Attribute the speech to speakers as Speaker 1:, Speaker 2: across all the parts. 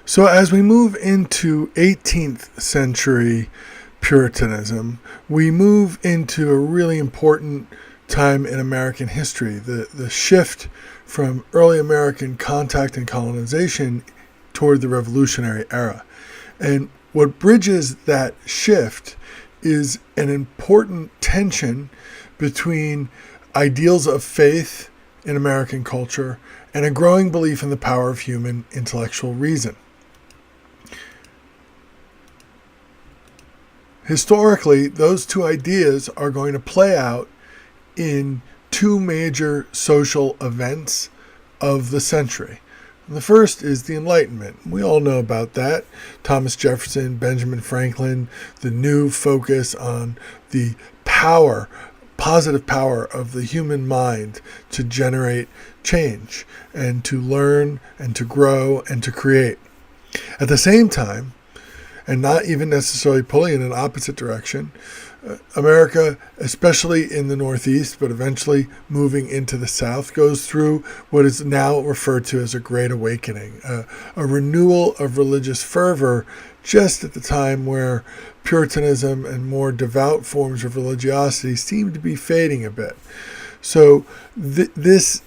Speaker 1: So as we move into 18th century Puritanism, we move into a really important time in American history, the shift from early American contact and colonization toward the Revolutionary era. And what bridges that shift is an important tension between ideals of faith in American culture and a growing belief in the power of human intellectual reason. Historically, those two ideas are going to play out in two major social events of the century. And the first is the Enlightenment. We all know about that. Thomas Jefferson, Benjamin Franklin, the new focus on the power, positive power of the human mind to generate change and to learn and to grow and to create. At the same time, and not even necessarily pulling in an opposite direction, America, especially in the Northeast, but eventually moving into the South, goes through what is now referred to as a Great Awakening, a renewal of religious fervor just at the time where Puritanism and more devout forms of religiosity seem to be fading a bit. So this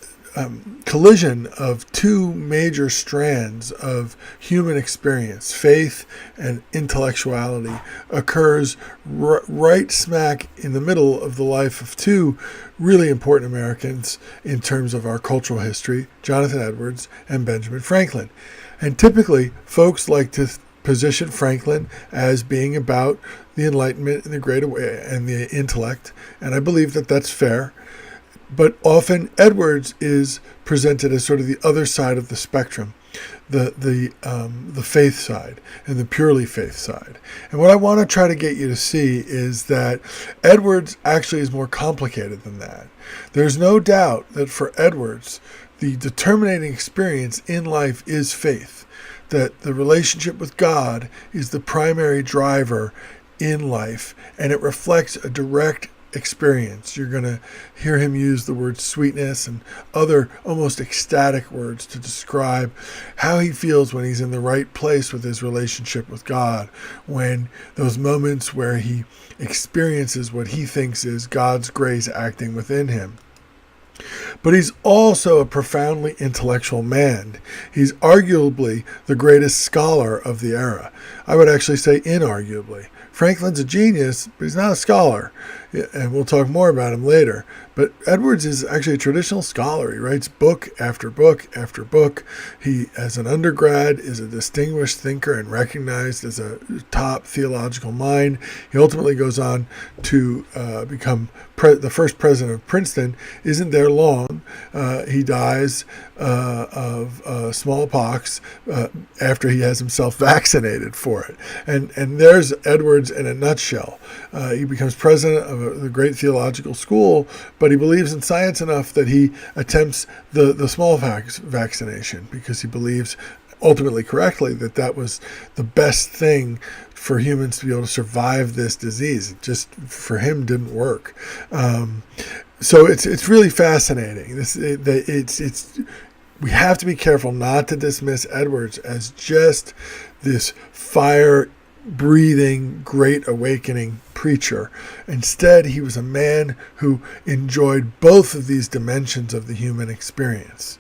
Speaker 1: collision of two major strands of human experience, faith and intellectuality, occurs right smack in the middle of the life of two really important Americans in terms of our cultural history, Jonathan Edwards and Benjamin Franklin. And typically, folks like to position Franklin as being about the Enlightenment and the Great Awakening and the intellect, and I believe that that's fair. But often Edwards is presented as sort of the other side of the spectrum, the faith side and the purely faith side. And what I want to try to get you to see is that Edwards actually is more complicated than that. There's no doubt that for Edwards, the determining experience in life is faith, that the relationship with God is the primary driver in life, and it reflects a direct experience. You're going to hear him use the word sweetness and other almost ecstatic words to describe how he feels when he's in the right place with his relationship with God, when those moments where he experiences what he thinks is God's grace acting within him. But he's also a profoundly intellectual man. He's arguably the greatest scholar of the era. I would actually say inarguably. Franklin's a genius, but he's not a scholar, and we'll talk more about him later. But Edwards is actually a traditional scholar. He writes book after book after book. He, as an undergrad, is a distinguished thinker and recognized as a top theological mind. He ultimately goes on to become the first president of Princeton. Isn't there long. He dies of smallpox after he has himself vaccinated for it. And there's Edwards in a nutshell. He becomes president of the great theological school, but he believes in science enough that he attempts the smallpox vaccination because he believes, ultimately correctly, that was the best thing for humans to be able to survive this disease. It just, for him, didn't work. So it's really fascinating. We have to be careful not to dismiss Edwards as just this fire-breathing, great awakening preacher. Instead, he was a man who enjoyed both of these dimensions of the human experience.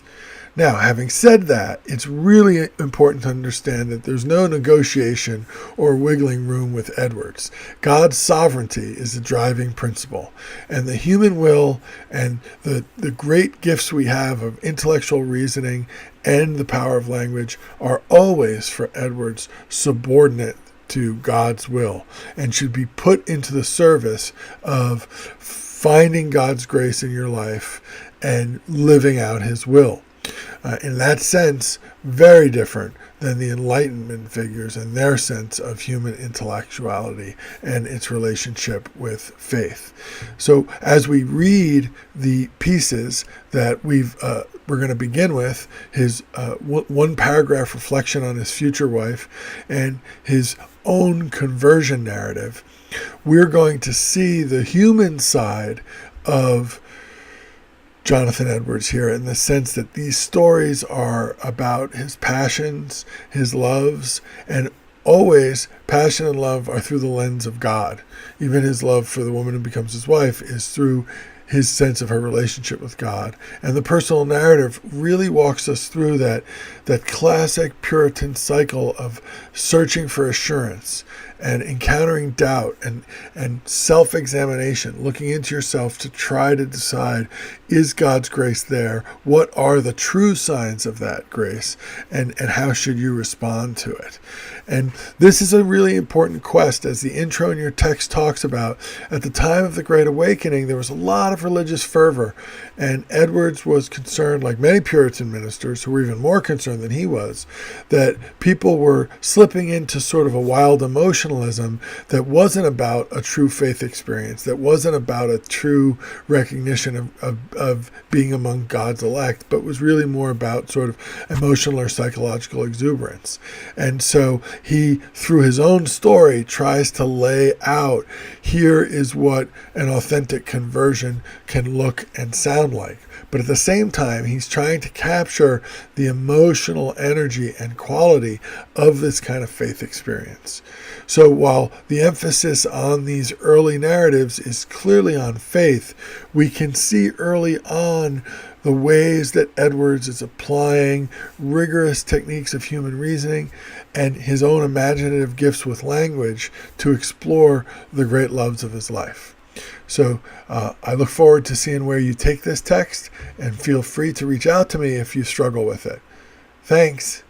Speaker 1: Now, having said that, it's really important to understand that there's no negotiation or wiggling room with Edwards. God's sovereignty is the driving principle, and the human will and the great gifts we have of intellectual reasoning and the power of language are always, for Edwards, subordinate to God's will and should be put into the service of finding God's grace in your life and living out his will. In that sense, very different than the Enlightenment figures and their sense of human intellectuality and its relationship with faith. So as we read the pieces that we're going to begin with, his one paragraph reflection on his future wife and his own conversion narrative, we're going to see the human side of Jonathan Edwards here, in the sense that these stories are about his passions, his loves, and always passion and love are through the lens of God. Even his love for the woman who becomes his wife is through his sense of her relationship with God. And the personal narrative really walks us through that classic Puritan cycle of searching for assurance and encountering doubt and self-examination, looking into yourself to try to decide, is God's grace there? What are the true signs of that grace? And how should you respond to it? And this is a really important quest, as the intro in your text talks about. At the time of the Great Awakening, there was a lot of religious fervor, and Edwards was concerned, like many Puritan ministers who were even more concerned than he was, that people were slipping into sort of a wild emotionalism that wasn't about a true faith experience, that wasn't about a true recognition of being among God's elect, but was really more about sort of emotional or psychological exuberance. And so he, through his own story, tries to lay out, here is what an authentic conversion can look and sound like. But at the same time, he's trying to capture the emotional energy and quality of this kind of faith experience. So while the emphasis on these early narratives is clearly on faith, we can see early on the ways that Edwards is applying rigorous techniques of human reasoning and his own imaginative gifts with language to explore the great loves of his life. So I look forward to seeing where you take this text, and feel free to reach out to me if you struggle with it. Thanks.